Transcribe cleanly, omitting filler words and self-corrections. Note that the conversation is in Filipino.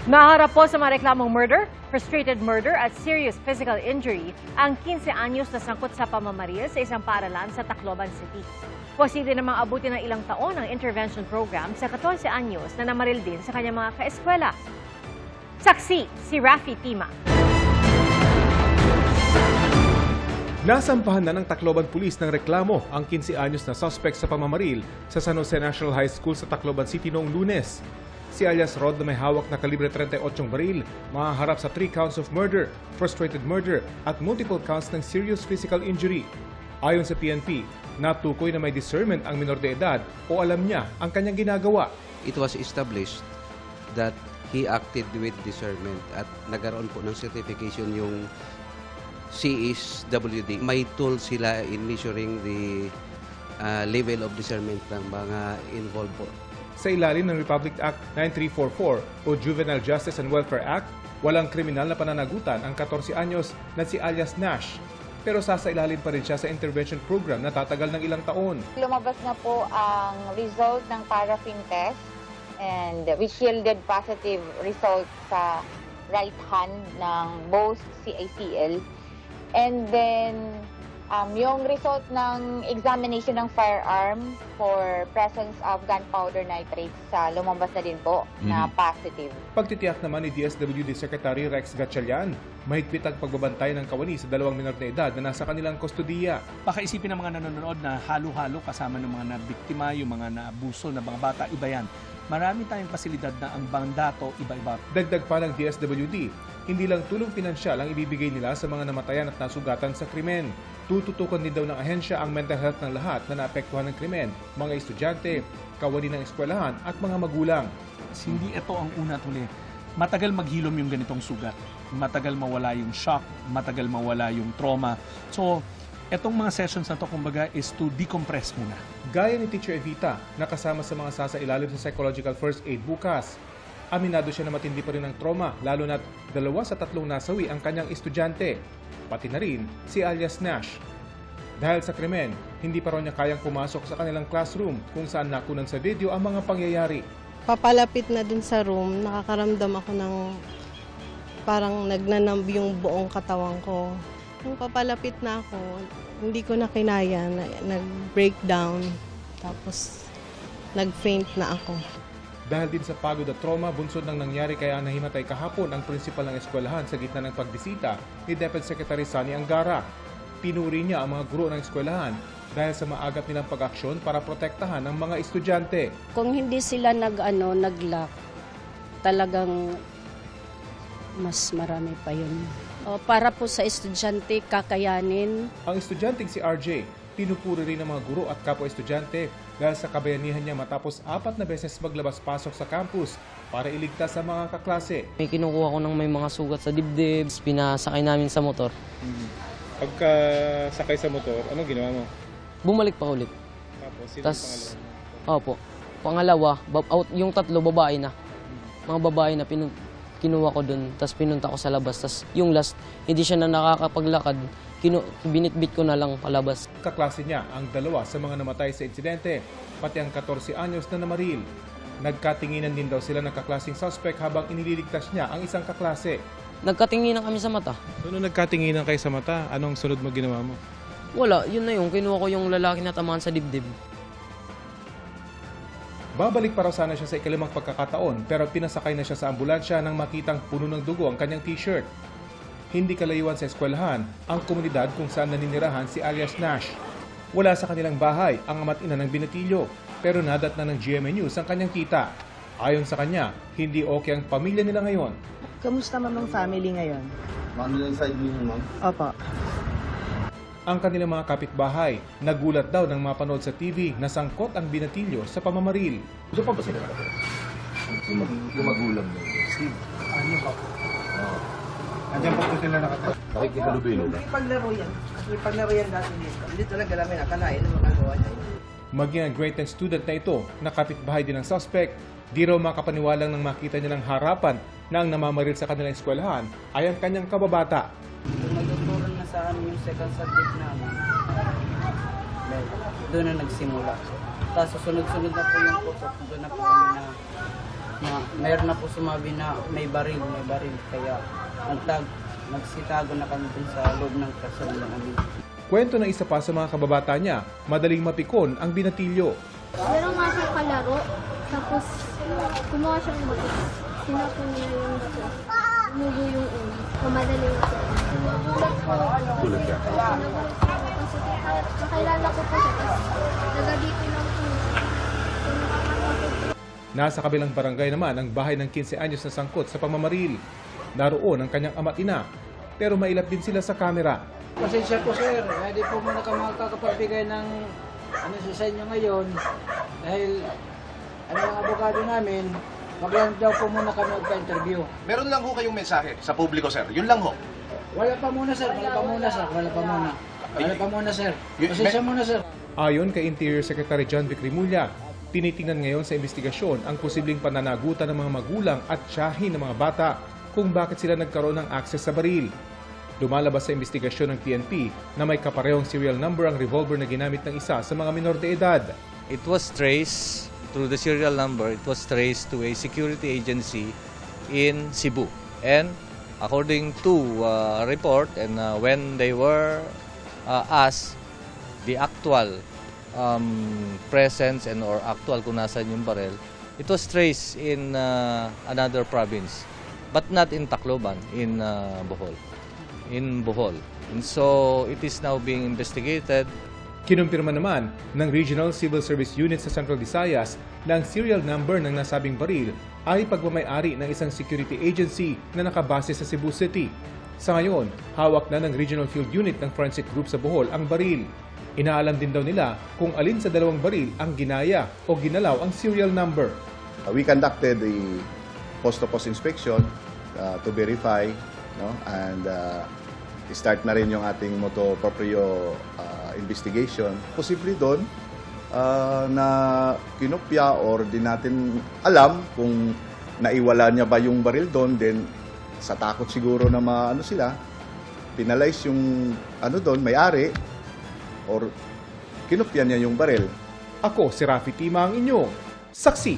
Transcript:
Naharap po sa mga reklamong murder, frustrated murder at serious physical injury ang 15 anyos na sangkot sa pamamaril sa isang paaralan sa Tacloban City. Posible namang abutin ng ilang taon ang intervention program sa 14 anyos na namaril din sa kanyang mga kaeskwela. Saksi, si Rafi Tima. Nasampahan na ng Tacloban Police ng reklamo ang 15 anyos na suspect sa pamamaril sa San Jose National High School sa Tacloban City noong Lunes. Si alias Rod na may hawak na kalibre 38 baril, mahaharap sa 3 counts of murder, frustrated murder at multiple counts ng serious physical injury. Ayon sa PNP, natukoy na may discernment ang minor de edad o alam niya ang kanyang ginagawa. It was established that he acted with discernment at nagkaroon po ng certification yung CSWD. May tools sila in measuring the level of discernment ng mga involved po. Sa ilalim ng Republic Act 9344 o Juvenile Justice and Welfare Act, walang kriminal na pananagutan ang 14 anyos na si alias Nash. Pero sasailalim pa rin siya sa intervention program na tatagal ng ilang taon. Lumabas na po ang result ng paraffin test and which yielded positive result sa right hand ng both CACL. And then yung result ng examination ng firearm for presence of gunpowder nitrates lumabas na din po na positive. Pagtitiyak naman ni DSWD Secretary Rex Gatchalian, mahigpit ang pagbabantay ng kawani sa 2 minor na edad na nasa kanilang kustodiya. Pakaisipin ng mga nanonood na halo-halo kasama ng mga nabiktima, yung mga naabuso na mga bata, iba yan. Marami tayong pasilidad na ang bangdato, iba-iba. Dagdag pa ng DSWD, hindi lang tulong pinansyal ang ibibigay nila sa mga namatayan at nasugatan sa krimen. Tututukan din daw ng ahensya ang mental health ng lahat na naapektuhan ng krimen, mga estudyante, kawani ng eskwelahan at mga magulang. Hindi ito ang una tuli. Matagal maghilom yung ganitong sugat. Matagal mawala yung shock, matagal mawala yung trauma. So, etong mga sessions na to kumbaga is to decompress muna. Gaya ni Teacher Evita na kasama sa mga sasailalim sa psychological first aid bukas. Aminado siya na matindi pa rin ang trauma, lalo na't 2 sa 3 nasawi ang kanyang estudyante. Pati na rin si alias Nash. Dahil sa krimen, hindi pa raw niya kayang pumasok sa kanilang classroom kung saan nakunan sa video ang mga pangyayari. Papalapit na dun sa room, nakakaramdam ako ng parang nagnanamb yung buong katawan ko. Nung papalapit na ako, hindi ko na kinaya, nag-breakdown, tapos nag-faint na ako. Dahil din sa pagod at trauma, bunsod ng nangyari kaya nahimatay kahapon ang prinsipal ng eskwelahan sa gitna ng pagbisita ni Deputy Secretary Sunny Angara. Pinuri niya ang mga guro ng eskwelahan dahil sa maagap nilang pag-aksyon para protektahan ang mga estudyante. Kung hindi sila nag-lock, talagang mas marami pa yun. Para po sa estudyante, kakayanin. Ang estudyanteng si RJ, pinupuri rin ng mga guro at kapwa-estudyante dahil sa kabayanihan niya matapos 4 na beses maglabas-pasok sa campus para iligtas sa mga kaklase. May kinukuha ko ng may mga sugat sa dibdib, pinasakay namin sa motor. Pagka sakay sa motor, anong ginawa mo? Bumalik pa ulit. Tapos, sino Tas, opo. Pangalawa, yung 3 babae na. Mga babae na kinuha ko dun, tapos pinunta ko sa labas. Tapos yung last, hindi siya na nakakapaglakad, binitbit ko na lang palabas. Kaklase niya ang 2 sa mga namatay sa insidente, pati ang 14 anyos na namaril. Nagkatinginan din daw sila ng kaklaseng suspect habang inililigtas niya ang isang kaklase. Nagkatinginan kami sa mata. So, nung nagkatinginan kayo sa mata, anong sunod mo ginawa mo? Wala, yun na yung kinuha ko yung lalaki na tamaan sa dibdib. Babalik pa raw sana siya sa ikalimang pagkakataon pero pinasakay na siya sa ambulansya nang makitang puno ng dugo ang kanyang t-shirt. Hindi kalayuan sa eskwelahan ang komunidad kung saan naninirahan si alias Nash. Wala sa kanilang bahay ang ama't ina ng binatilyo pero nadat na ng GMA News ang kanyang kita. Ayon sa kanya, hindi okay ang pamilya nila ngayon. Kamusta mamang family ngayon? Family side niyo, ma'am? Opo. Ang kanilang mga kapitbahay, nagulat daw nang mapanood sa TV na sangkot ang binatilyo sa pamamaril. Gusto pa ba sila? Yung magulang mo. Steve. Ano ba? Oo. Andiyan pa po sila nakatayo. Nakikihalubilo ba? May paglaro yan. May paglaro yan dati dito. Hindi talaga namin akalain na magagawa niya. Maging ang grade 10 student na ito, na kapitbahay din ng suspect, di raw makapaniwalang nang makita nilang harapan na ang namamaril sa kanilang eskwelahan ay ang kanyang kababata. Magtuturo na sa amin yung second subject namin. Doon na nagsimula. Tapos sunod-sunod na po yung course. Doon na po kami na na mayroon na po sumabi na may baril. Kaya nagsitago na kami dun sa loob ng kasal namin. Kwento ng isa pa sa mga kababata niya, madaling mapikon ang binatilyo. Meron nga siyang kalaro, tapos kumuha siyang bato. Sinapon niya yung bato. Umubo yung ulo. Kumadaling ito. Gulat ka? Nakilala ko po siya. Taga dito lang po. Nasa kabilang barangay naman ang bahay ng 15 anyos na sangkot sa pamamaril. Naroon ang kanyang ama't ina, pero mailap din sila sa kamera. Pasensya po sir, hindi po muna ka makakapagbigay ng sa inyo ngayon dahil ang abogado namin, maglaan daw po muna kami magpa-interview. Meron lang ho kayong mensahe sa publiko, sir. Yun lang ho. Wala pa muna sir. Pasensya muna sir. Ayon kay Interior Secretary John Vic Rimulya, tinitingnan ngayon sa investigasyon ang posibleng pananagutan ng mga magulang at tiyahin ng mga bata kung bakit sila nagkaroon ng access sa baril. Lumalabas sa investigasyon ng PNP na may kaparehong serial number ang revolver na ginamit ng isa sa mga minor de edad. It was traced through the serial number. It was traced to a security agency in Cebu. And according to a report, and when they were asked the actual presence and or actual kung nasan yung barel, it was traced in another province, but not in Tacloban, in Bohol. And so it is now being investigated. Kinumpirma naman ng Regional Civil Service Unit sa Central Visayas na ang serial number ng nasabing baril ay pagmamay-ari ng isang security agency na nakabase sa Cebu City. Sa ngayon, hawak na ng Regional Field Unit ng Forensic Group sa Bohol ang baril. Inaalam din daw nila kung alin sa dalawang baril ang ginaya o ginalaw ang serial number. We conducted the post-to-post inspection to verify, no, and start na rin yung ating motu proprio investigation. Posible doon na kinopya or di natin alam kung naiwala niya ba yung baril doon, then sa takot siguro na maano sila, penalize yung doon, may-ari, or kinopya niya yung baril. Ako si Rafi Tima, ang inyong saksi.